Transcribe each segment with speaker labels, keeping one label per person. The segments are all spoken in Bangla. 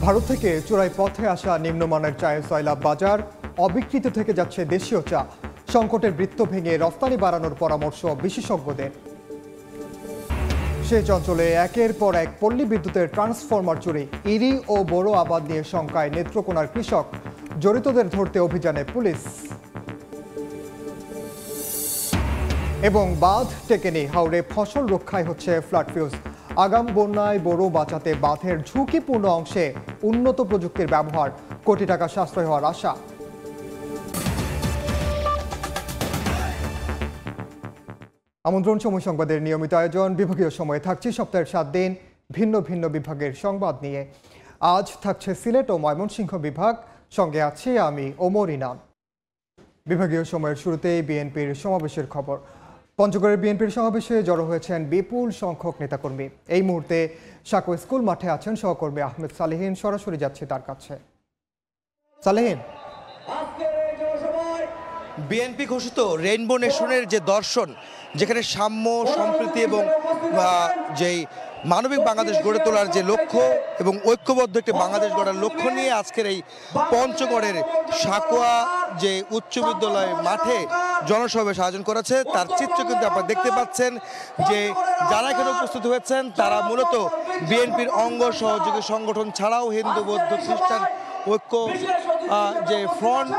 Speaker 1: ভারত থেকে চোরাই পথে আসা নিম্নমানের চায়ের সয়লাব বাজার, অবিকৃত থেকে যাচ্ছে দেশীয় চা। সংকটের বৃত্ত ভেঙে রফতানি বাড়ানোর পরামর্শ বিশেষজ্ঞদের। সেচ অঞ্চলে একের পর এক পল্লী বিদ্যুতের ট্রান্সফরমার চুরি, ইরি ও বড় আবাদ নিয়ে শঙ্কায় নেত্রকোনার কৃষক। জড়িতদের ধরতে অভিযানে পুলিশ। এবং বাঁধ টেকেনি হাওড়ে ফসল রক্ষায় হচ্ছে ফ্লাড ফিউজ। আগাম বন্যায় বোরো বাঁচাতে বাঁধের ঝুঁকিপূর্ণ অংশে উন্নত প্রযুক্তির ব্যবহার, কোটি টাকা সাশ্রয় হওয়ার আশা। আমন্ত্রণ সময় সংবাদের নিয়মিত আয়োজন। বিভাগীয় সময়ে থাকছে সপ্তাহের 7 দিন ভিন্ন ভিন্ন বিভাগের সংবাদ নিয়ে। আজ থাকছে সিলেট ও ময়মনসিংহ বিভাগ, সঙ্গে আছে আমি ওমর ইনাম। বিভাগীয় সময়ের শুরুতেই বিএনপির সমাবেশের খবর। পঞ্চগড়ের বিএনপির সমাবেশে জড়ো হয়েছেন বিপুল সংখ্যক নেতাকর্মী। এই মুহূর্তে সাকো স্কুল মাঠে আছেন সহকর্মী আহমেদ সালেহীন। সরাসরি যাচ্ছে তার কাছে। সালেহীন,
Speaker 2: বিএনপি ঘোষিত রেইনবো নেশনের যে দর্শন, যেখানে সাম্য, সম্প্রীতি এবং যেই মানবিক বাংলাদেশ গড়ে তোলার যে লক্ষ্য এবং ঐক্যবদ্ধ একটি বাংলাদেশ গড়ার লক্ষ্য নিয়ে আজকের এই পঞ্চগড়ের সাকোয়া যে উচ্চ বিদ্যালয় মাঠে জনসমাবেশ আয়োজন করেছে, তার চিত্র কিন্তু আপনারা দেখতে পাচ্ছেন যে যারা এখানে উপস্থিত হয়েছেন তারা মূলত বিএনপির অঙ্গ সহযোগী সংগঠন ছাড়াও হিন্দু, বৌদ্ধ, খ্রিস্টান ঐক্য যে ফ্রন্ট,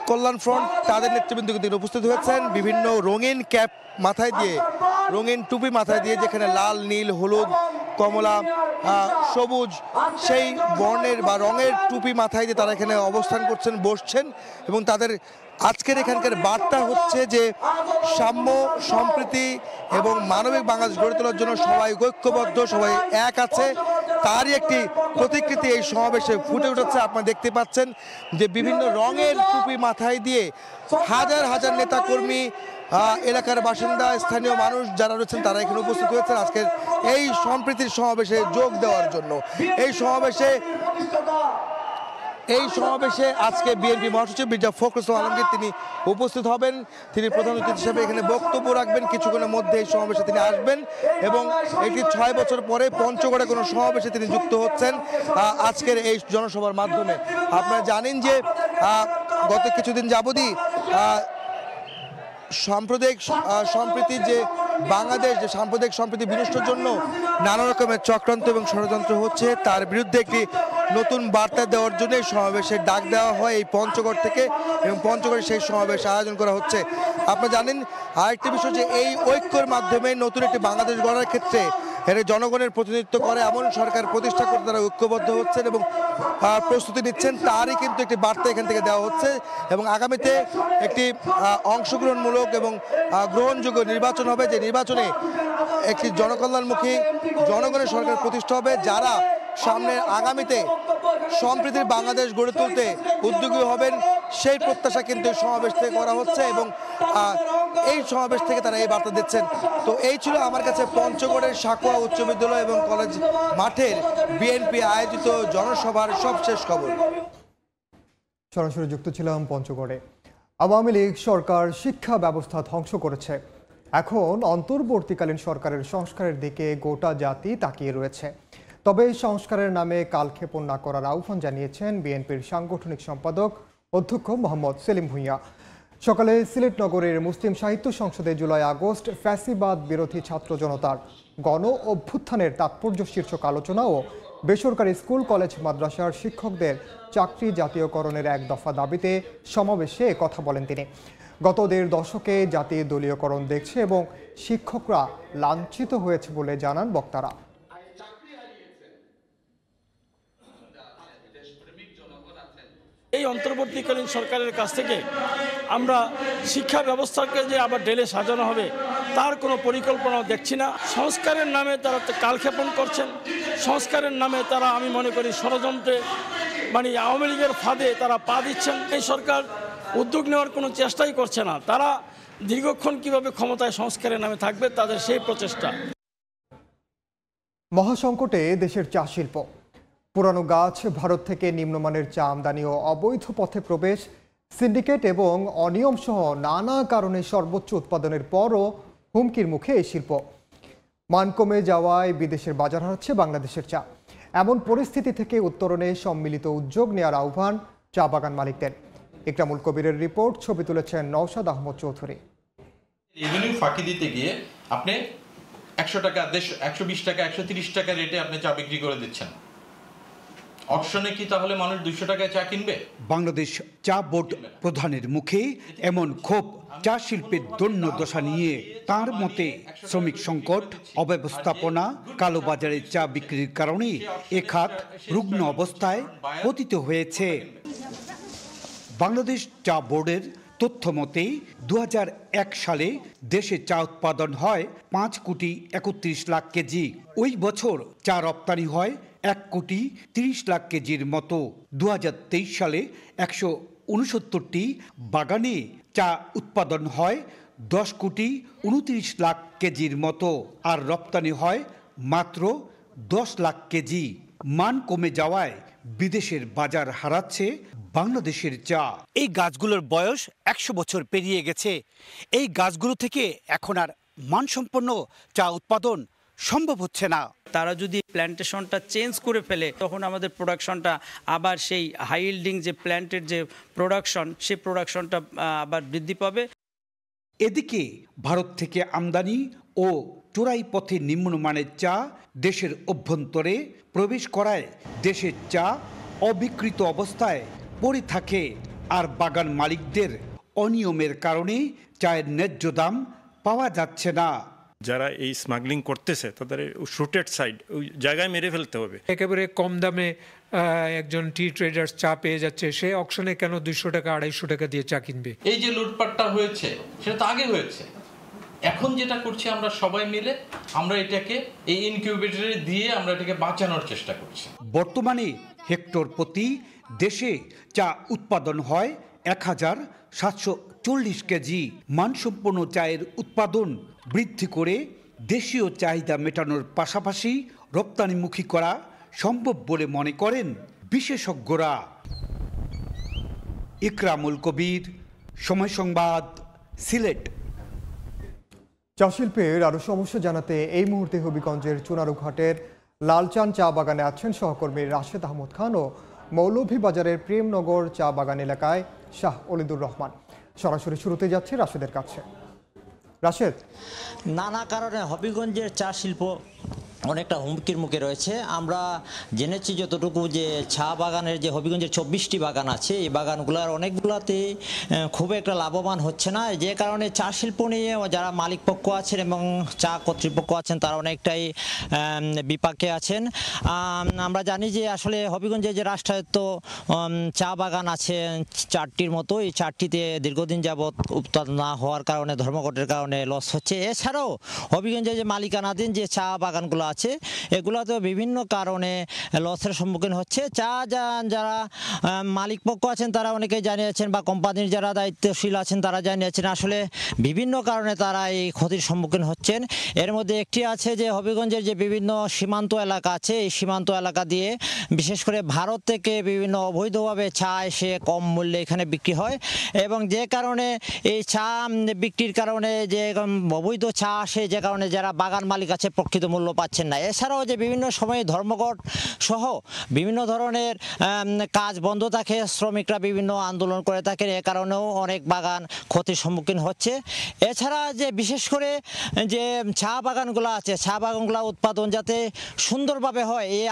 Speaker 2: কল্যাণ ফ্রন্ট, তাদের নেতৃবৃন্দ কিন্তু উপস্থিত হয়েছেন। বিভিন্ন রঙিন ক্যাপ মাথায় দিয়ে, রঙিন টুপি মাথায় দিয়ে, যেখানে লাল, নীল, হলুদ, কমলা, সবুজ সেই বর্ণের বা রঙের টুপি মাথায় দিয়ে তারা এখানে অবস্থান করছেন, বসছেন। এবং তাদের আজকের এখানকার বার্তা হচ্ছে যে সাম্য, সম্প্রীতি এবং মানবিক বাংলাদেশ গড়ে তোলার জন্য সবাই ঐক্যবদ্ধ, সবাই এক আছে। তারই একটি প্রতিকৃতি এই সমাবেশে ফুটে উঠেছে। আপনারা দেখতে পাচ্ছেন যে বিভিন্ন রঙের টুপি মাথায় দিয়ে হাজার হাজার নেতাকর্মী, এলাকার বাসিন্দা, স্থানীয় মানুষ যারা রয়েছেন তারা এখানে উপস্থিত হয়েছেন আজকের এই সম্প্রীতির সমাবেশে যোগ দেওয়ার জন্য। এই সমাবেশে আজকে বিএনপি মহাসচিব মির্জা ফখরুল ইসলাম আলমগীর তিনি উপস্থিত হবেন। তিনি প্রধান অতিথি হিসেবে এখানে বক্তব্য রাখবেন। কিছুক্ষণের মধ্যে এই সমাবেশে তিনি আসবেন এবং এটি 6 বছর পরে পঞ্চগড়ে কোনো সমাবেশে তিনি যুক্ত হচ্ছেন আজকের এই জনসভার মাধ্যমে। আপনারা জানেন যে গত কিছুদিন যাবতই সাম্প্রদায়িক সম্প্রীতির যে বাংলাদেশ, যে সাম্প্রদায়িক সম্প্রীতি বিনষ্টের জন্য নানা রকমের চক্রান্ত এবং ষড়যন্ত্র হচ্ছে, তার বিরুদ্ধে একটি নতুন বার্তা দেওয়ার জন্য এই সমাবেশের ডাক দেওয়া হয় এই পঞ্চগড় থেকে, এবং পঞ্চগড়ে সেই সমাবেশ আয়োজন করা হচ্ছে। আপনারা জানেন আরেকটি বিষয় যে এই ঐক্যের মাধ্যমে নতুন একটি বাংলাদেশ গড়ার ক্ষেত্রে এর জনগণের প্রতিনিধিত্ব করে এমন সরকার প্রতিষ্ঠা করতে তারা ঐক্যবদ্ধ হচ্ছেন এবং প্রস্তুতি নিচ্ছেন। তারই কিন্তু একটি বার্তা এখান থেকে দেওয়া হচ্ছে। এবং আগামীতে একটি অংশগ্রহণমূলক এবং গ্রহণযোগ্য নির্বাচন হবে, যে নির্বাচনে একটি জনকল্যাণমুখী জনগণের সরকার প্রতিষ্ঠা হবে, যারা সামনে আগামীতে সম্প্রীতির বাংলাদেশ গড়ে তুলতে উদ্যোগী হবেন, সেই প্রত্যাশা কিন্তু এই সমাবেশ থেকে করা হচ্ছে এবং এই সমাবেশ থেকে তারা এই বার্তা দিচ্ছেন। তো এই ছিল আমার কাছে পঞ্চগড়ের সাকোয়া উচ্চ বিদ্যালয় এবং কলেজ মাঠের বিএনপি আয়োজিত জনসভার সবশেষ খবর।
Speaker 1: সরাসরি যুক্ত ছিলাম পঞ্চগড়ে। আওয়ামী লীগ সরকার শিক্ষা ব্যবস্থা ধ্বংস করেছে। এখন অন্তর্বর্তীকালীন সরকারের সংস্কারের দিকে গোটা জাতি তাকিয়ে রয়েছে। তবে এই সংস্কারের নামে কালক্ষেপণ না করার আহ্বান জানিয়েছেন বিএনপির সাংগঠনিক সম্পাদক অধ্যক্ষ মোহাম্মদ সেলিম ভূঁইয়া। সকালে সিলেট নগরের মুসলিম সাহিত্য সংসদে জুলাই আগস্ট ফ্যাসিবাদ বিরোধী ছাত্র জনতার গণ অভ্যুত্থানের তাৎপর্য শীর্ষক আলোচনা ও বেসরকারি স্কুল, কলেজ, মাদ্রাসার শিক্ষকদের চাকরি জাতীয়করণের এক দফা দাবিতে সমাবেশে কথা বলেন তিনি। গত 1.5 দশকে জাতি দলীয়করণ দেখছে এবং শিক্ষকরা লাঞ্ছিত হয়েছে বলে জানান বক্তারা।
Speaker 3: এই অন্তর্বর্তীকালীন সরকারের কাছ থেকে আমরা শিক্ষা ব্যবস্থাকে যে আবার ঢেলে সাজানো হবে তার কোনো পরিকল্পনাও দেখছি না। সংস্কারের নামে তারা কালক্ষেপণ করছেন, সংস্কারের নামে তারা, আমি মনে করি, ষড়যন্ত্রে আওয়ামী লীগের ফাঁদে তারা পা দিচ্ছেন। এই সরকার উদ্যোগ নেওয়ার কোনো চেষ্টাই করছে না। তারা দীর্ঘক্ষণ কিভাবে ক্ষমতায় সংস্কারের নামে থাকবে, তাদের সেই প্রচেষ্টা।
Speaker 1: মহাসংকটে দেশের চা শিল্প। পুরানো গাছ, ভারত থেকে নিম্নমানের চা আমদানি ও অবৈধ পথে প্রবেশ, সিন্ডিকেট এবং অনিয়ম সহ নানা কারণে সর্বোচ্চ উৎপাদনের পরও হুমকির মুখে এই শিল্প। মান কমে যাওয়ায় বিদেশের বাজার হারাচ্ছে বাংলাদেশের চা। এমন পরিস্থিতি থেকে উত্তরণে সম্মিলিত উদ্যোগ নেওয়ার আহ্বান চা বাগান মালিকদের। ইকরামুল কবিরের রিপোর্ট, ছবি তুলেছেন নওশাদ আহমদ চৌধুরী।
Speaker 4: রেভিনিউ ফাঁকি দিতে গিয়ে আপনি 100 টাকা, 120 টাকা, 130 টাকা রেটে আপনি চা বিক্রি করে দিচ্ছেন। অপশনে কি তাহলে মানুষ 200 টাকায় চা কিনবে?
Speaker 5: বাংলাদেশ চা বোর্ড প্রধানের মুখে এমন ক্ষোভ চা শিল্পের দৈন্য দশা নিয়ে। তার মতে শ্রমিক সংকট, অব্যবস্থাপনা, কালোবাজারে চা বিক্রির কারণে এ খাত রুগ্ন অবস্থায় পতিত হয়েছে। বাংলাদেশ চা বোর্ডের তথ্য মতে 2001 সালে দেশে চা উৎপাদন হয় 5 কোটি 31 লাখ কেজি। ওই বছর চা রপ্তানি হয় 1 কোটি 30 লাখ কেজির মতো। 2023 সালে 169টি বাগানে চা উৎপাদন হয় 10 কোটি 29 লাখ কেজির মতো, আর রপ্তানি হয় মাত্র 10 লাখ কেজি। মান কমে যাওয়ায় বিদেশের বাজার হারাচ্ছে বাংলাদেশের চা। এই গাছগুলোর বয়স 100 বছর পেরিয়ে গেছে। এই গাছগুলো থেকে এখন আর মানসম্পন্ন চা উৎপাদন সম্ভব হচ্ছে না।
Speaker 6: তারা যদি প্ল্যান্টেশনটা চেঞ্জ করে ফেলে, তখন আমাদের প্রোডাকশনটা আবার সেই হাই ইল্ডিং যে প্ল্যান্টের যে প্রোডাকশন, সেই প্রোডাকশনটা আবার বৃদ্ধি পাবে।
Speaker 5: এদিকে ভারত থেকে আমদানি ও চোরাই পথে নিম্নমানের চা দেশের অভ্যন্তরে প্রবেশ করায় দেশের চা অবিকৃত অবস্থায় পড়ে থাকে, আর বাগান মালিকদের অনিয়মের কারণে চায়ের ন্যায্য দাম পাওয়া যাচ্ছে না।
Speaker 7: যারা এই স্মাগলিং করতেছে তাদের শুটেড সাইড ওই জায়গায় মেরে ফেলতে হবে।
Speaker 8: একেবারে কম দামে একজন টি ট্রেডার চা পেয়ে যাচ্ছে, সে অকশনে কেন 200 টাকা 250 টাকা দিয়ে চা কিনবে?
Speaker 4: এই যে লুটপাটটা হয়েছে সেটা তো আগে হয়েছে। এখন যেটা করছি আমরা সবাই মিলে, আমরা এটাকে এই ইনকিউবেটরে দিয়ে আমরা এটাকে বাঁচানোর চেষ্টা করছি।
Speaker 5: বর্তমানে হেক্টর প্রতি দেশে চা উৎপাদন হয় 1740 কেজি। মানসম্পন্ন চায়ের উৎপাদন বৃদ্ধি করে দেশীয় চাহিদা মেটানোর পাশাপাশি রপ্তানিমুখী করা সম্ভব বলে মনে করেন বিশেষজ্ঞরা। ইকরামুল কবির, সময় সংবাদ, সিলেট।
Speaker 1: চা শিল্পের আরও সমস্যা জানাতে এই মুহূর্তে হবিগঞ্জের চুনারুঘাটের লালচান চা বাগানে আছেন সহকর্মী রাশেদ আহমদ খান ও মৌলভীবাজারের প্রেমনগর চা বাগান এলাকায় শাহ অলিদুর রহমান। সরাসরি শুরুতে যাচ্ছে রাশেদের কাছে। রাশেদ,
Speaker 9: নানা কারণে হবিগঞ্জের চা শিল্প অনেকটা হুমকির মুখে রয়েছে। আমরা জেনেছি যতটুকু যে চা বাগানের যে হবিগঞ্জের 24টি বাগান আছে, এই বাগানগুলোর অনেকগুলোতে খুব একটা লাভবান হচ্ছে না, যে কারণে চা শিল্প নিয়ে যারা মালিক পক্ষ আছেন এবং চা কর্তৃপক্ষ আছেন তারা অনেকটাই বিপাকে আছেন। আমরা জানি যে আসলে হবিগঞ্জে যে রাষ্ট্রায়ত্ত চা বাগান আছে 4টির মতো, এই 4টিতে দীর্ঘদিন যাবৎ উৎপাদন না হওয়ার কারণে, ধর্মঘটের কারণে লস হচ্ছে। এছাড়াও হবিগঞ্জে যে মালিকানাধীন যে চা বাগানগুলো আছে এগুলোতেও বিভিন্ন কারণে লসের সম্মুখীন হচ্ছে। যারা মালিক পক্ষ আছেন তারা অনেকেই জানিয়েছেন, বা কোম্পানির যারা দায়িত্বশীল আছেন তারা জানিয়েছেন, আসলে বিভিন্ন কারণে তারা এই ক্ষতির সম্মুখীন হচ্ছেন। এর মধ্যে একটি আছে যে হবিগঞ্জের যে বিভিন্ন সীমান্ত এলাকা আছে, এই সীমান্ত এলাকা দিয়ে বিশেষ করে ভারত থেকে বিভিন্ন অবৈধভাবে চা এসে কম মূল্যে এখানে বিক্রি হয়, এবং যে কারণে এই চা বিক্রির কারণে যে অবৈধ চা আসে, যে কারণে যারা বাগান মালিক আছে প্রকৃত মূল্য পাচ্ছেন না। এছাড়াও যে বিভিন্ন সময়ে ধর্মঘট সহ বিভিন্ন ধরনের কাজ বন্ধ থাকে, শ্রমিকরা বিভিন্ন আন্দোলন করে থাকেন, এ কারণেও অনেক বাগান ক্ষতির সম্মুখীন হচ্ছে। এছাড়া যে বিশেষ করে যে চা বাগানগুলো আছে, চা বাগানগুলো উৎপাদন যাতে সুন্দরভাবে হয় এই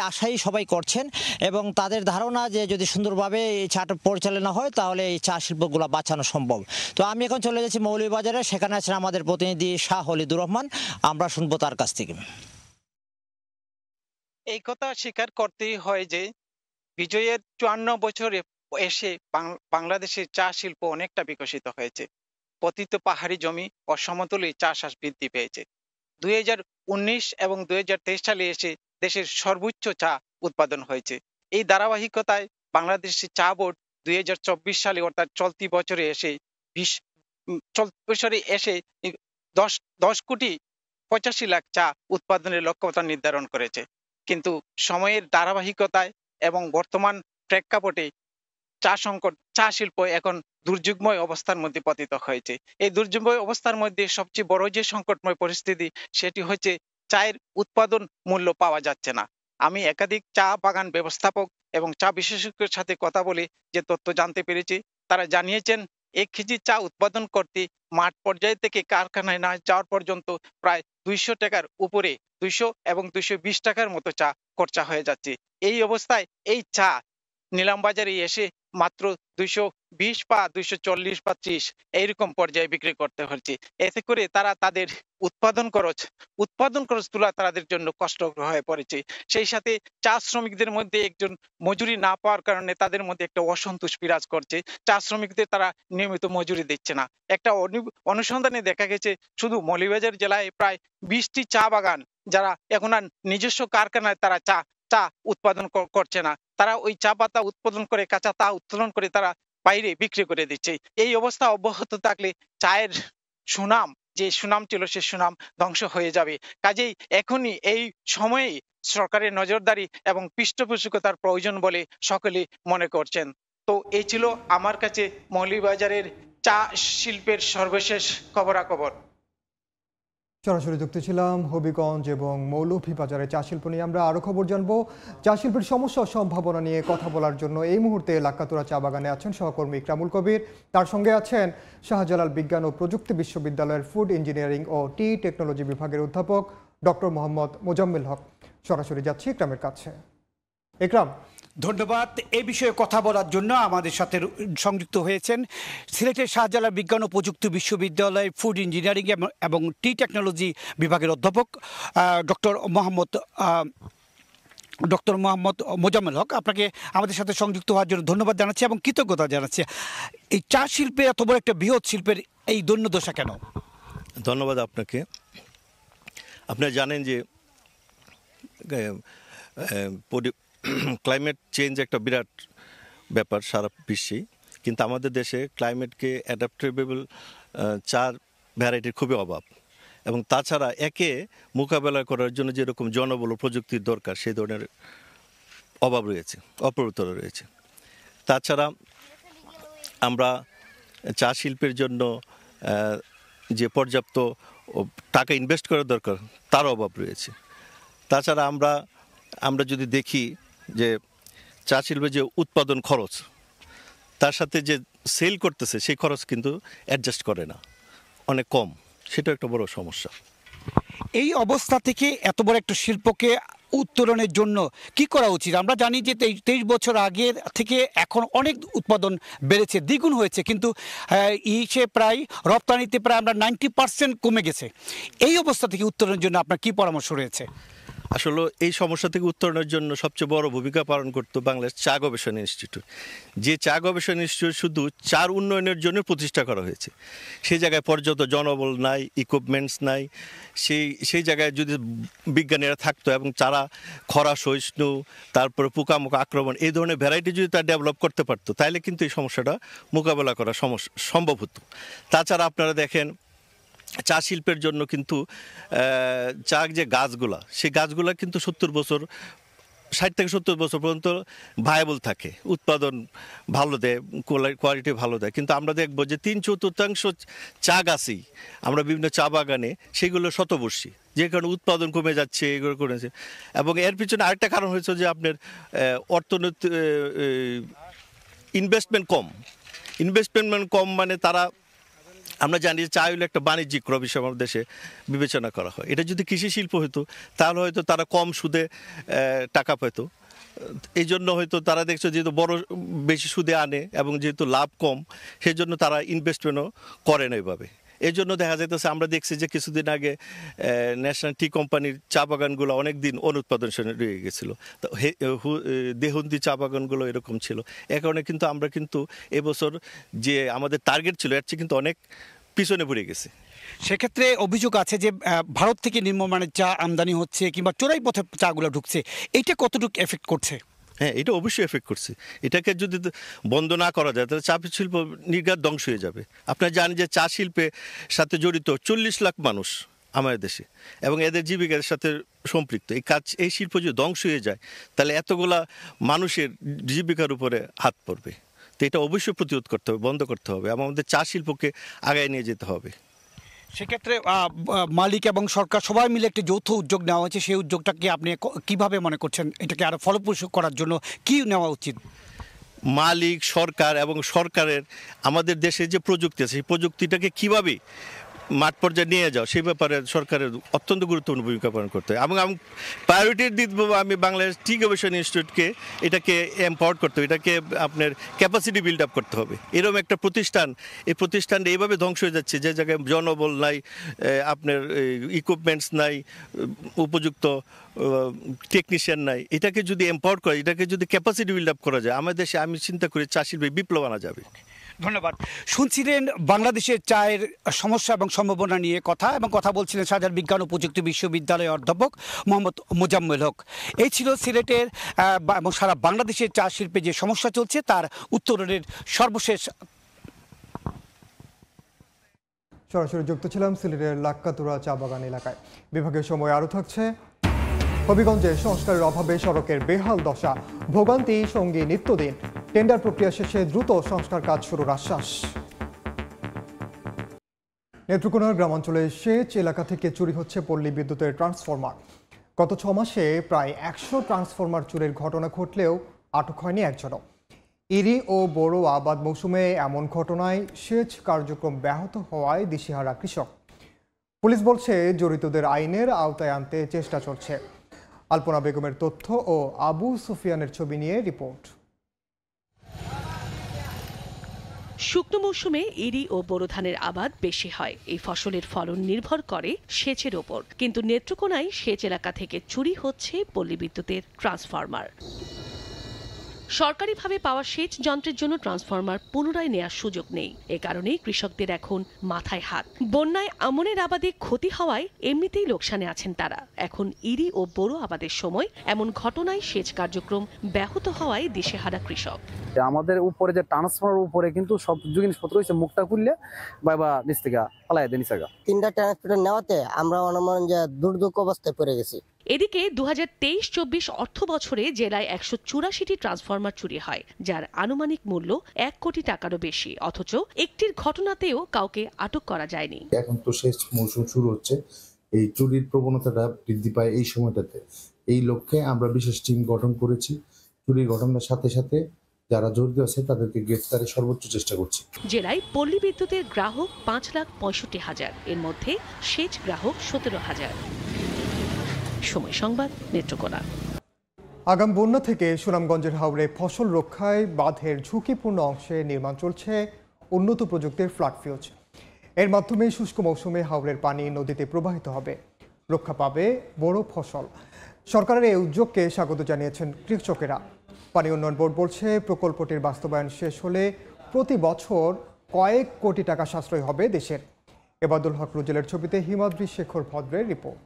Speaker 9: আশাই সবাই করছেন, এবং তাদের ধারণা যে যদি সুন্দরভাবে এই চাটা পরিচালনা হয় তাহলে এই চা শিল্পগুলো বাঁচানো সম্ভব। তো আমি এখন চলে যাচ্ছি মৌলভীবাজারে, সেখানে আছেন আমাদের প্রতিনিধি শাহ অলিদুর রহমান, আমরা শুনবো তার কাছ থেকে।
Speaker 10: এই কথা স্বীকার করতেই হয় যে বিজয়ের 54 বছরে এসে বাংলাদেশের চা শিল্প অনেকটা বিকশিত হয়েছে। পতিত পাহাড়ি জমি ও সমতলে চাষাবাদ বৃদ্ধি পেয়েছে। 2019 এবং 2023 সালে এসে দেশের সর্বোচ্চ চা উৎপাদন হয়েছে। এই ধারাবাহিকতায় বাংলাদেশের চা বোর্ড 2024 সালে অর্থাৎ চলতি বছরে এসে 10 কোটি 85 লাখ চা উৎপাদনের লক্ষ্যতা নির্ধারণ করেছে। কিন্তু সময়ের ধারাবাহিকতায় এবং বর্তমান প্রেক্ষাপটে চা শিল্প এখন দুর্যোগময় অবস্থার মধ্যে পতিত হয়েছে। এই দুর্যোগময় অবস্থার মধ্যে সবচেয়ে বড় যে সংকটময় পরিস্থিতি সেটি হচ্ছে চায়ের উৎপাদন মূল্য পাওয়া যাচ্ছে না। আমি একাধিক চা বাগান ব্যবস্থাপক এবং চা বিশেষজ্ঞের সাথে কথা বলে যে তথ্য জানতে পেরেছি, তারা জানিয়েছেন 1 কেজি চা উৎপাদন করতে মাঠ পর্যায় থেকে কারখানায় না যাওয়ার পর্যন্ত প্রায় 200 টাকার উপরে 200 এবং 220 টাকার মতো চা খরচা হয়ে যাচ্ছে। এই অবস্থায় এই চা নিলাম বাজারে এসে মাত্র 220 বা 240 বা 30 এইরকম পর্যায়ে বিক্রি করতে হচ্ছে। এতে করে তারা তাদের উৎপাদন খরচ তোলা তাদের জন্য কষ্টকর হয়ে পড়েছে। সেই সাথে চা শ্রমিকদের মধ্যে একজন মজুরি না পাওয়ার কারণে তাদের মধ্যে একটা অসন্তোষ বিরাজ করছে। চা শ্রমিকদের তারা নিয়মিত মজুরি দিচ্ছে না। একটা অনুসন্ধানে দেখা গেছে শুধু মৌলভীবাজার জেলায় প্রায় 20টি চা বাগান যারা এখন আর নিজস্ব কারখানায় তারা চা উৎপাদন করছে না, তারা ওই চা পাতা উৎপাদন করে কাঁচা তা উত্তোলন করে তারা বাইরে বিক্রি করে দিচ্ছে। এই অবস্থা অব্যাহত থাকলে চায়ের যে সুনাম ছিল সে সুনাম ধ্বংস হয়ে যাবে। কাজেই এখনই এই সময়েই সরকারের নজরদারি এবং পৃষ্ঠপোষকতার প্রয়োজন বলে সকলে মনে করছেন। তো এই ছিল আমার কাছে মৌলভীবাজারের চা শিল্পের সর্বশেষ খবরাখবর।
Speaker 1: সরাসরি যুক্ত ছিলাম হবিগঞ্জ এবং মৌলভীবাজারে চা শিল্প নিয়ে। আমরা আরও খবর জানবো। চা শিল্পের সমস্যা ও সম্ভাবনা নিয়ে কথা বলার জন্য এই মুহূর্তে লাক্কাতুরা চা বাগানে আছেন সহকর্মী ইকরামুল কবির, তার সঙ্গে আছেন শাহজালাল বিজ্ঞান ও প্রযুক্তি বিশ্ববিদ্যালয়ের ফুড ইঞ্জিনিয়ারিং ও টি টেকনোলজি বিভাগের অধ্যাপক ডক্টর মোহাম্মদ মোজাম্মেল হক। সরাসরি যাচ্ছি ইকরামের কাছে। ইকরাম,
Speaker 5: ধন্যবাদ। এই বিষয়ে কথা বলার জন্য আমাদের সাথে সংযুক্ত হয়েছেন সিলেটের শাহজালাল বিজ্ঞান ও প্রযুক্তি বিশ্ববিদ্যালয়ের ফুড ইঞ্জিনিয়ারিং এবং টি টেকনোলজি বিভাগের অধ্যাপক ডক্টর মোহাম্মদ মোজাম্মেল হক। আপনাকে আমাদের সাথে সংযুক্ত হওয়ার জন্য ধন্যবাদ জানাচ্ছি এবং কৃতজ্ঞতা জানাচ্ছি। এই চা শিল্পে এত বড় একটা বৃহৎ শিল্পের এই দৈন্যদশা কেন?
Speaker 11: ধন্যবাদ আপনাকে। আপনারা জানেন যে ক্লাইমেট চেঞ্জ একটা বিরাট ব্যাপার সারা বিশ্বেই, কিন্তু আমাদের দেশে ক্লাইমেটকে অ্যাডাপ্টেবল চার ভ্যারাইটির খুবই অভাব, এবং তাছাড়া একে মোকাবেলা করার জন্য যেরকম জনবল প্রযুক্তির দরকার সেই ধরনের অভাব রয়েছে, অপ্রতুলতা রয়েছে। তাছাড়া আমরা চা শিল্পের জন্য যে পর্যাপ্ত টাকা ইনভেস্ট করা দরকার তার অভাব রয়েছে। তাছাড়া আমরা যদি দেখি যে চা শিল্পের যে উৎপাদন খরচ তার সাথে যে সেল করতেছে সেই খরচ কিন্তু অ্যাডজাস্ট করে না, অনেক কম, সেটা একটা বড় সমস্যা।
Speaker 5: এই অবস্থা থেকে এত বড় একটা শিল্পকে উত্তরণের জন্য কি করা উচিত? আমরা জানি যে 23 বছর আগের থেকে এখন অনেক উৎপাদন বেড়েছে, দ্বিগুণ হয়েছে, কিন্তু সে প্রায় রপ্তানিতে প্রায় আমরা 90% কমে গেছে। এই অবস্থা থেকে উত্তরণের জন্য আপনার কি পরামর্শ রয়েছে?
Speaker 11: আসলে এই সমস্যা থেকে উত্তরণের জন্য সবচেয়ে বড় ভূমিকা পালন করতো বাংলাদেশ চা গবেষণা ইনস্টিটিউট। যে চা গবেষণা ইনস্টিটিউট শুধু চার উন্নয়নের জন্য প্রতিষ্ঠা করা হয়েছে। সেই জায়গায় পর্যাপ্ত জনবল নাই, ইকুইপমেন্টস নাই। সেই জায়গায় যদি বিজ্ঞানীরা থাকতো এবং তারা খরা সহিষ্ণু, তারপরে পোকামাকড় আক্রমণ এই ধরনের ভ্যারাইটি যদি তারা ডেভেলপ করতে পারতো, তাহলে কিন্তু এই সমস্যাটা মোকাবেলা করা সম্ভব হতো। তাছাড়া আপনারা দেখেন চা শিল্পের জন্য কিন্তু চা যে গাছগুলা, সেই গাছগুলা কিন্তু 60 থেকে 70 বছর পর্যন্ত ভায়াবল থাকে, উৎপাদন ভালো দেয়, কোয়ালিটি ভালো দেয়। কিন্তু আমরা দেখবো যে 3/4 চা গাছই আমরা বিভিন্ন চা বাগানে সেগুলো শতবর্ষী, যে কারণে উৎপাদন কমে যাচ্ছে, এগুলো করেছে। এবং এর পিছনে আরেকটা কারণ হয়েছে যে আপনার অর্থনৈতিক ইনভেস্টমেন্ট কম, মানে তারা, আমরা জানি যে চা হলো একটা বাণিজ্যিক ক্রয় হিসেবে আমাদের দেশে বিবেচনা করা হয়। এটা যদি কৃষি শিল্প হতো তাহলে হয়তো তারা কম সুদে টাকা পেত। এই জন্য হয়তো তারা দেখছো যেহেতু বেশি সুদে আনে এবং যেহেতু লাভ কম, সেই জন্য তারা ইনভেস্টমেন্টও করে না এভাবে। এই জন্য দেখা যাইতেছে, আমরা দেখছি যে কিছুদিন আগে ন্যাশনাল টি কোম্পানির চা বাগানগুলো অনেক দিন অনুৎপাদনশীল রয়ে গেছিলো। তো দেহন্দি চা বাগানগুলো এরকম ছিল। এ কারণে কিন্তু আমরা এবছর যে আমাদের টার্গেট ছিল এর চেয়ে কিন্তু অনেক পিছনে পড়ে গেছে।
Speaker 5: সেক্ষেত্রে অভিযোগ আছে যে ভারত থেকে নিম্নমানের চা আমদানি হচ্ছে কিংবা চোরাই পথে চাগুলো ঢুকছে, এইটা কতটুকু এফেক্ট করছে?
Speaker 11: হ্যাঁ, এটা অবশ্যই এফেক্ট করছে। এটাকে যদি বন্ধ না করা যায় তাহলে চা শিল্প নির্ঘাত ধ্বংস হয়ে যাবে। আপনারা জানেন যে চা শিল্পের সাথে জড়িত 40 লাখ মানুষ আমাদের দেশে, এবং এদের জীবিকার সাথে সম্পৃক্ত। এই শিল্প যদি ধ্বংস হয়ে যায় তাহলে এতগুলা মানুষের জীবিকার উপরে হাত পড়বে। তো এটা অবশ্যই প্রতিরোধ করতে হবে, বন্ধ করতে হবে, এবং আমাদের চা শিল্পকে আগায় নিয়ে যেতে হবে।
Speaker 5: সেক্ষেত্রে মালিক এবং সরকার সবাই মিলে একটি যৌথ উদ্যোগ নেওয়া হয়েছে, সেই উদ্যোগটাকে আপনি কিভাবে মনে করছেন? এটাকে আরো ফলপ্রসূ করার জন্য কি নেওয়া উচিত?
Speaker 11: মালিক, সরকার এবং সরকারের আমাদের দেশে যে প্রযুক্তি আছে সেই প্রযুক্তিটাকে কিভাবে মাঠ পর্যায়ে নিয়ে যাও সেই ব্যাপারে সরকারের অত্যন্ত গুরুত্বপূর্ণ ভূমিকা পালন করতে হয়। এবং আমি প্রায়োরিটি দিব আমি বাংলাদেশ টি গবেষণা ইনস্টিটিউটকে এটাকে এম্পাওয়ার করতে হবে, এটাকে আপনার ক্যাপাসিটি বিল্ড আপ করতে হবে। এরকম একটা প্রতিষ্ঠান, এই প্রতিষ্ঠানটা এইভাবে ধ্বংস হয়ে যাচ্ছে যে জায়গায় জনবল নাই, আপনার ইকুইপমেন্টস নাই, উপযুক্ত টেকনিশিয়ান নাই। এটাকে যদি এম্পাওয়ার করা, এটাকে যদি ক্যাপাসিটি বিল্ড আপ করা যায়, আমাদের দেশে আমি চিন্তা করি চা শিল্পে বিপ্লব আনা যাবে।
Speaker 5: ধন্যবাদ। শুনছিলেন বাংলাদেশের চায়ের সমস্যা এবং সম্ভাবনা নিয়ে কথা, এবং কথা বলছিলেন শাহজালাল বিজ্ঞান ও প্রযুক্তি বিশ্ববিদ্যালয়ের অধ্যাপক মোহাম্মদ মোজাম্মেল হক। এই ছিল সিলেটের এবং সারা বাংলাদেশের চা শিল্পে যে সমস্যা চলছে তার উত্তরের সর্বশেষ।
Speaker 1: সরাসরি যুক্ত ছিলাম সিলেটের লাক্কাতুরা চা বাগান এলাকায়। বিভাগীয় সময় আরও থাকছে। হবিগঞ্জে সংস্কারের অভাবে সড়কের বেহাল দশা, ভোগান্তি সঙ্গী নিত্যদিন। টেন্ডার প্রক্রিয়া শেষে দ্রুত সংস্কার কাজ শুরুর আশ্বাস। নেত্রকোনার গ্রামাঞ্চলে সেচ এলাকা থেকে চুরি হচ্ছে পল্লী বিদ্যুতের ট্রান্সফরমার। গত 6 মাসে প্রায় 100 ট্রান্সফরমার চুরির ঘটনা ঘটলেও আটক হয়নি একজনও। ইরি ও বোরো আবাদ মৌসুমে এমন ঘটনায় সেচ কার্যক্রম ব্যাহত হওয়ায় দিশেহারা কৃষক। পুলিশ বলছে জড়িতদের আইনের আওতায় আনতে চেষ্টা চলছে। আলপনা বেগমের তথ্য ও আবু সুফিয়ানের ছবি নিয়ে রিপোর্ট।
Speaker 12: শুকনো মৌসুমে ইরি ও বোরো ধানের আবাদ বেশি হয়। এই ফসলের ফলন নির্ভর করে সেচের ওপর। কিন্তু নেত্রকোনায় সেচ এলাকা থেকে চুরি হচ্ছে পল্লী বিদ্যুতের ট্রান্সফরমার। সরকারিভাবে পাওয়া সেচ যন্ত্রের জন্য ট্রান্সফরমার পুনরায় নেওয়ার সুযোগ নেই। এ কারণেই কৃষকদের এখন মাথায় হাত। বন্যায় আমনের আবাদে ক্ষতি হওয়ায় এমনিতেই লোকসানে আছেন তারা। এখন ইরি ও বোরো আবাদের সময় এমন ঘটনায় সেচ কার্যক্রম ব্যাহত হওয়ায় দিশেহারা কৃষক।
Speaker 13: আমাদের উপরে যে ট্রান্সফরমার উপরে কিন্তু সব জিনিসপত্র হয়েছে, মুখটা খুললে বা নিচ থেকে পালাই দেয় নিচে।
Speaker 14: 3টা ট্রান্সফরমার নেওয়াতে আমরা অনুমান যে দুর্যোগ অবস্থায় পড়ে গেছি।
Speaker 12: এদিকে 2023-24 অর্থ বছরে জেলায় 184টি ট্রান্সফরমার চুরি হয়, যার আনুমানিক মূল্য 1 কোটি টাকারও বেশি। অথচ একটির ঘটনাতেও কাউকে আটক করা যায়নি।
Speaker 15: এখন তো শেষ মৌসুম শুরু হচ্ছে, এই চুরির প্রবণতাটা বৃদ্ধি পায় এই সময়টাতে। এই লক্ষ্যে আমরা বিশেষ টিম গঠন করেছি। চুরির ঘটনার সাথে সাথে যারা জড়িত আছে তাদেরকে গ্রেফতারের সর্বোচ্চ চেষ্টা করছি।
Speaker 12: জেলায় পল্লী বিদ্যুতের গ্রাহক 5,65,000, এর মধ্যে সেচ গ্রাহক 17,000। সময় সংবাদ, নেত্রকোনা।
Speaker 1: আগাম বন্যা থেকে সুনামগঞ্জের হাওরে ফসল রক্ষায় বাঁধের ঝুঁকিপূর্ণ অংশে নির্মাণ চলছে উন্নত প্রযুক্তির ফ্লাড ফিউজ। এর মাধ্যমে শুষ্ক মৌসুমে হাওরের পানি নদীতে প্রবাহিত হবে, রক্ষা পাবে বড় ফসল। সরকারের এই উদ্যোগকে স্বাগত জানিয়েছেন কৃষকেরা। পানি উন্নয়ন বোর্ড বলছে প্রকল্পটির বাস্তবায়ন শেষ হলে প্রতি বছর কয়েক কোটি টাকা সাশ্রয় হবে দেশের। এবাদুল হক রুজেলের ছবিতে হিমাদ্রি শেখর ভদ্রের রিপোর্ট।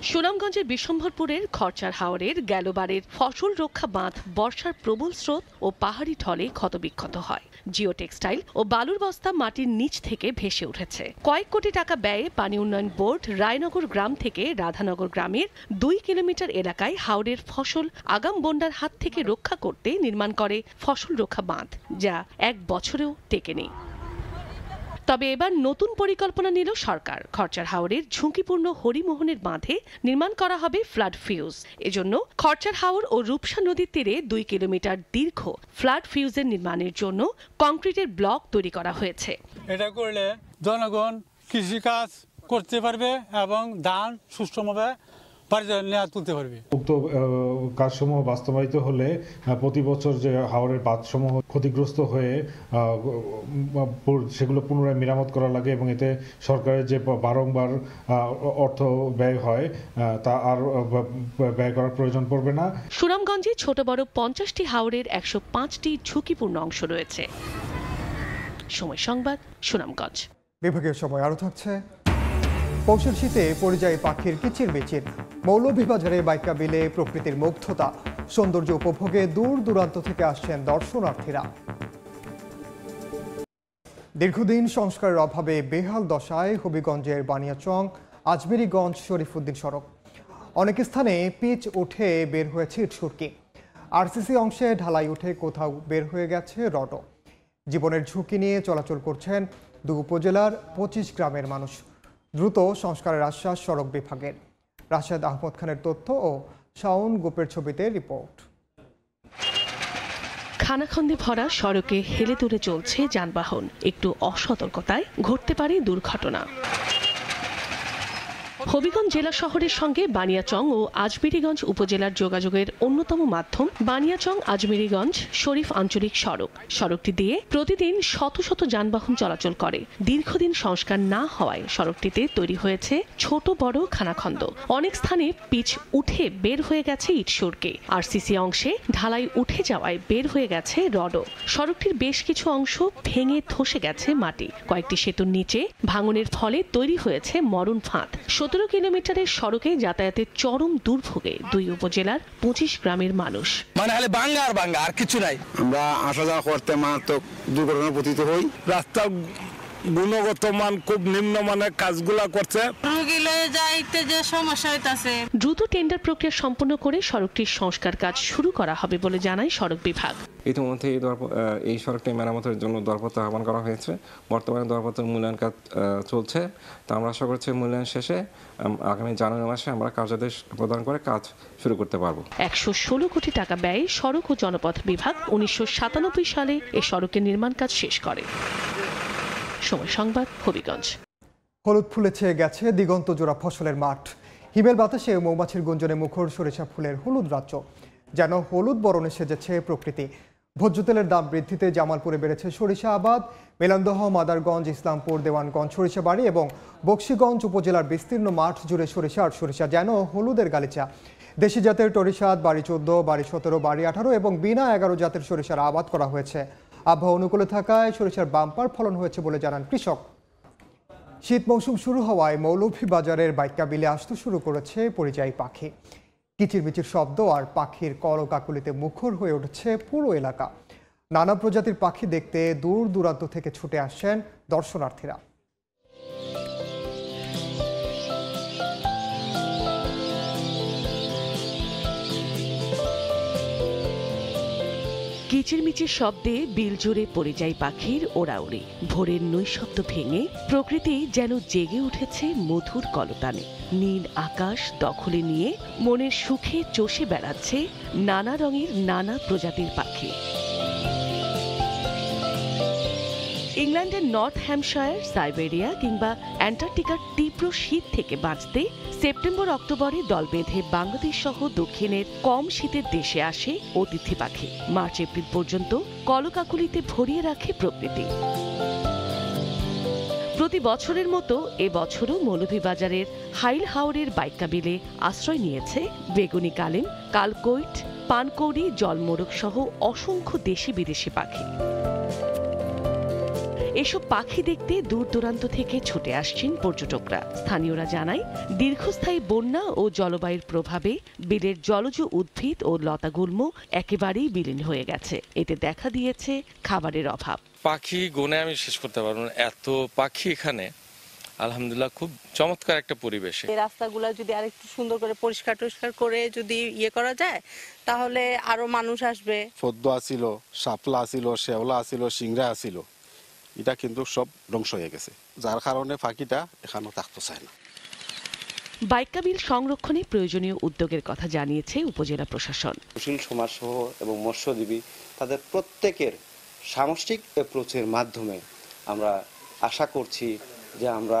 Speaker 12: সুনামগঞ্জের বিশ্বম্ভরপুরের খরচার হাওরের গেলবারের ফসল রক্ষা বাঁধ বর্ষার প্রবল স্রোত ও পাহাড়ি ঢলে ক্ষতবিক্ষত হয়। জিও টেক্সটাইল ও বালুর বস্তা মাটির নিচ থেকে ভেসে উঠেছে। কয়েক কোটি টাকা ব্যয়ে পানি উন্নয়ন বোর্ড রায়নগর গ্রাম থেকে রাধানগর গ্রামের 2 কিলোমিটার এলাকায় হাওরের ফসল আগাম বন্যার হাত থেকে রক্ষা করতে নির্মাণ করে ফসল রক্ষা বাঁধ, যা 1 বছরেও টেকেনি। তবে এবার নতুন পরিকল্পনা নিল সরকার। খরচার হাওরের ঝুঁকিপূর্ণ হরিমোহনের বাঁধে নির্মাণ করা হবে ফ্লাড ফিউজ। এজন্য খরচার হাওর ও রূপসা নদীর তীরে 2 কিলোমিটার দীর্ঘ ফ্লাড ফিউজের নির্মাণের জন্য কংক্রিটের ব্লক তৈরি করা হয়েছে।
Speaker 16: এটা করলে জনগণ কৃষিকাজ করতে পারবে এবং ধান সুষ্ঠুভাবে তুলতে পারবে।
Speaker 17: উক্ত কাজসমূহ বাস্তবায়িত হলে প্রতি বছর যে হাওরের বাঁধসমূহ ক্ষতিগ্রস্ত হয়ে সেগুলো পুনরায় মেরামত করা লাগে এবং এতে সরকারের যে বারংবার অর্থ ব্যয় হয় তা আর ব্যয় করার প্রয়োজন পড়বে না।
Speaker 12: সুনামগঞ্জে ছোট বড় 50টি হাওরের 105টি ঝুঁকিপূর্ণ অংশ রয়েছে। সময় সংবাদ, সুনামগঞ্জ।
Speaker 1: বিভাগীয় সময় আরও থাকছে। পৌষের শীতে পরিযায়ী পাখির কিচিরমিচির, মৌলভীবাজারে বাইকা বিলে প্রকৃতির মুগ্ধতা, সৌন্দর্য উপভোগে দূর দূরান্ত থেকে আসছেন দর্শনার্থীরা। দীর্ঘদিন সংস্কারের অভাবে বেহাল দশায় হবিগঞ্জের বানিয়াচং আজমেরীগঞ্জ শরীফুদ্দিন সড়ক। অনেক স্থানে পিচ উঠে বের হয়েছে ইটসুরকি। আরসিসি অংশে ঢালাই উঠে কোথাও বের হয়ে গেছে রডও। জীবনের ঝুঁকি নিয়ে চলাচল করছেন দুই উপজেলার 25 গ্রামের মানুষ। দ্রুত সংস্কারের আশ্বাস সড়ক বিভাগের। রাশেদ আহমদ খানের তথ্য ও শাওন গোপের ছবিতে রিপোর্ট।
Speaker 12: খানাখন্দে ভরা সড়কে হেলে দুলে চলছে যানবাহন। একটু অসতর্কতায় ঘটতে পারে দুর্ঘটনা। হবিগঞ্জ জেলা শহরের সঙ্গে বানিয়াচং ও আজমিরিগঞ্জ উপজেলার যোগাযোগের অন্যতম মাধ্যম বানিয়াচং আজমিরিগঞ্জ শরীফ আঞ্চলিক সড়ক। সড়কটি দিয়ে প্রতিদিন শত শত যানবাহন চলাচল করে। দীর্ঘদিন সংস্কার না হওয়ায় সড়কটিতে তৈরি হয়েছে ছোট বড় খানাখন্দ। অনেক স্থানে পিচ উঠে বের হয়ে গেছে ইট সুরকি। আরসিসি অংশে ঢালাই উঠে যাওয়ায় বের হয়ে গেছে রডও। সড়কটির বেশ কিছু অংশ ভেঙে ধসে গেছে মাটি। কয়েকটি সেতুর নিচে ভাঙনের ফলে তৈরি হয়েছে মরণ ফাঁদ। 17 কিলোমিটারের সড়কে যাতায়াতের চরম দুর্ভোগে দুই উপজেলার 25 গ্রামের মানুষ।
Speaker 18: মানে হলে বাঙ্গা আর কিছু নাই। আমরা আসা যাওয়া করতে মারাত্মক দুর্ঘটনা পতিত হই। রাস্তা গুণগত মান খুব নিম্নমানের কাজগুলা করছে।
Speaker 19: রোগী লয়ে যাইতে যে সমস্যা হইতাছে।
Speaker 12: দ্রুত টেন্ডার প্রক্রিয়া সম্পন্ন করে সড়কটির সংস্কার কাজ শুরু করা হবে বলে জানায় সড়ক বিভাগ।
Speaker 20: ইতিমধ্যে এই সড়কটি মেরামতের জন্য দরপত্র আহ্বান করা হয়েছে। বর্তমানে দরপত্রের মূল্যায়ন কাজ চলছে। তা আমরা আশা করছি মূল্যায়ন শেষে আগামী জানুয়ারি মাসে আমরা কার্যাদেশ প্রদান করে কাজ শুরু করতে পারবো।
Speaker 12: 116 কোটি টাকা ব্যয়ে সড়ক ও জনপথ বিভাগ 1997 সালে এই সড়কের নির্মাণ কাজ শেষ করে। সময় সংবাদ, হবিগঞ্জ।
Speaker 1: হলুদ ফুলে ছেয়ে গেছে দিগন্ত জোড়া ফসলের মাঠ। হিমেল বাতাসে মৌমাছির গুঞ্জনে মুখর সরিষা ফুলের হলুদ রাজ্য। যেন হলুদ বরণে সেজেছে প্রকৃতি। ভোজ্য তেলের দাম বৃদ্ধিতে জামালপুরে বেড়েছে সরিষা আবাদ। মেলান্দহ, মাদারগঞ্জ, ইসলামপুর, দেওয়ানগঞ্জ, সরিষাবাড়ি এবং বক্সিগঞ্জ উপজেলার বিস্তীর্ণ মাঠ জুড়ে সরিষা আর সরিষা, যেন হলুদের গালিচা। দেশি জাতের টরিসাদ বাড়ি 14, বাড়ি 17, বাড়ি 18 এবং বিনা 11 জাতের সরিষার আবাদ করা হয়েছে। আবহাওয়া অনুকূলে থাকায় সরিষার বাম্পার ফলন হয়েছে বলে জানান কৃষক। শীত মৌসুম শুরু হওয়ায় মৌলভীবাজারের বাইক্কা বিলে আসতে শুরু করেছে পরিযায়ী পাখি। কিচিরমিচির শব্দ আর পাখির কলকাকলিতে মুখর হয়ে উঠেছে পুরো এলাকা। নানা প্রজাতির পাখি দেখতে দূর দূরান্ত থেকে ছুটে আসছেন দর্শনার্থীরা।
Speaker 12: কিচিরমিচির শব্দে বিল জুড়ে পরিযায়ী পাখির ওড়াউড়ি। ভোরের নৈশব্দ ভেঙে প্রকৃতি যেন জেগে উঠেছে মধুর কলতানে। নীল আকাশ দখলে নিয়ে মনের সুখে চষে বেড়াচ্ছে নানা রঙের নানা প্রজাতির পাখি। ইংল্যান্ডের নর্থ হ্যাম্পশায়ার, সাইবেরিয়া কিংবা অ্যান্টার্কটিকার তীব্র শীত থেকে বাঁচতে সেপ্টেম্বর অক্টোবরে দল বেঁধে বাংলাদেশ সহ দক্ষিণের কম শীতের দেশে আসে অতিথি পাখি। মার্চ এপ্রিল পর্যন্ত কলকাকলিতে ভরিয়ে রাখে প্রকৃতি। প্রতি বছরের মতো এবছরও মৌলভীবাজারের হাইল হাওরের বাইক্কা বিলে আশ্রয় নিয়েছে বেগুনি কালিম, কালকৈট, পানকৌড়ি, জলমোরগ সহ অসংখ্য দেশি বিদেশি পাখি। এসব পাখি দেখতে দূর দূরান্ত থেকে ছুটে আসছেন পর্যটকরা। স্থানীয়রা জানায়, দীর্ঘস্থায়ী বন্যা ও জলবায়ুর প্রভাবে বিলের জলজ উদ্ভিদ ও লতাগুল্ম একেবারেই বিলীন হয়ে গেছে। এতে দেখা দিয়েছে খাবারের অভাব।
Speaker 21: পাখি গুণে আমি শেষ করতে পারবো না, এত পাখি এখানে। আলহামদুলিল্লাহ, খুব চমৎকার একটা পরিবেশে।
Speaker 19: রাস্তাগুলো যদি আরেকটু সুন্দর করে পরিষ্কার করে যদি করা যায়, তাহলে আরো মানুষ আসবে।
Speaker 22: পদ্ম আসিল, শাপলা আসিল, শেওলা আসিল, সিংড়া আসিল, এটা কিন্তু সব ধ্বংস হয়ে গেছে, যার কারণে পাখিটা এখানে থাকতে চায় না।
Speaker 12: বাইক্কা বিল সংরক্ষণে প্রয়োজনীয় উদ্যোগের কথা জানিয়েছে উপজেলা প্রশাসন।
Speaker 23: সুশীল সমাজ সহ এবং মৎস্যজীবী তাদের প্রত্যেকের সামষ্টিক অ্যাপ্রোচের মাধ্যমে আমরা আশা করছি যে আমরা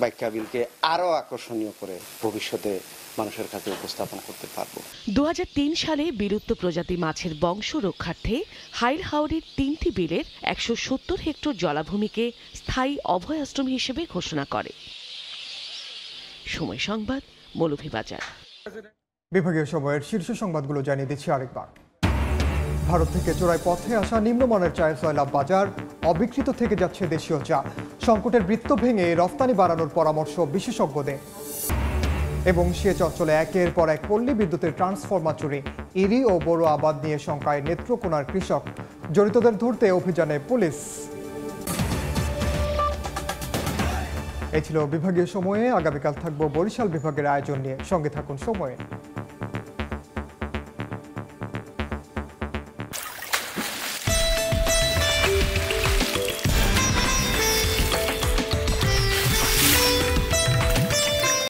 Speaker 23: বাইক্কা বিলকে আরো আকর্ষণীয় করে ভবিষ্যতে মানুষের কাছে উপস্থাপন করতে পারবো।
Speaker 12: 2003 সালে বিলুপ্ত প্রজাতি মাছের বংশ রক্ষার্থে হাইল হাওরের 3টি বিলের 170 হেক্টর জলাভূমিকে স্থায়ী অভয়াশ্রম হিসেবে ঘোষণা করে। সময় সংবাদ, মৌলভীবাজার।
Speaker 1: বিভাগীয় সময়ের শীর্ষ সংবাদগুলো জানিয়ে দিচ্ছি আরেকবার। ভারত থেকে চোরাই পথে আসা নিম্নমানের চায়ের সয়লাভ বাজার। অবিকৃত থেকে যাচ্ছে দেশীয় চা। সংকটের বৃত্ত ভেঙে রফতানি বাড়ানোর পরামর্শ বিশেষজ্ঞদের। এবং সেচ অঞ্চলে একের পর এক পল্লী বিদ্যুতের ট্রান্সফরমার চুরি। ইরি ও বড় আবাদ নিয়ে শঙ্কায় নেত্রকোনার কৃষক। জড়িতদের ধরতে অভিযানে পুলিশ। এই ছিল বিভাগীয় সময়ে। আগামীকাল থাকবো বরিশাল বিভাগের আয়োজন নিয়ে। সঙ্গে থাকুন সময়ে।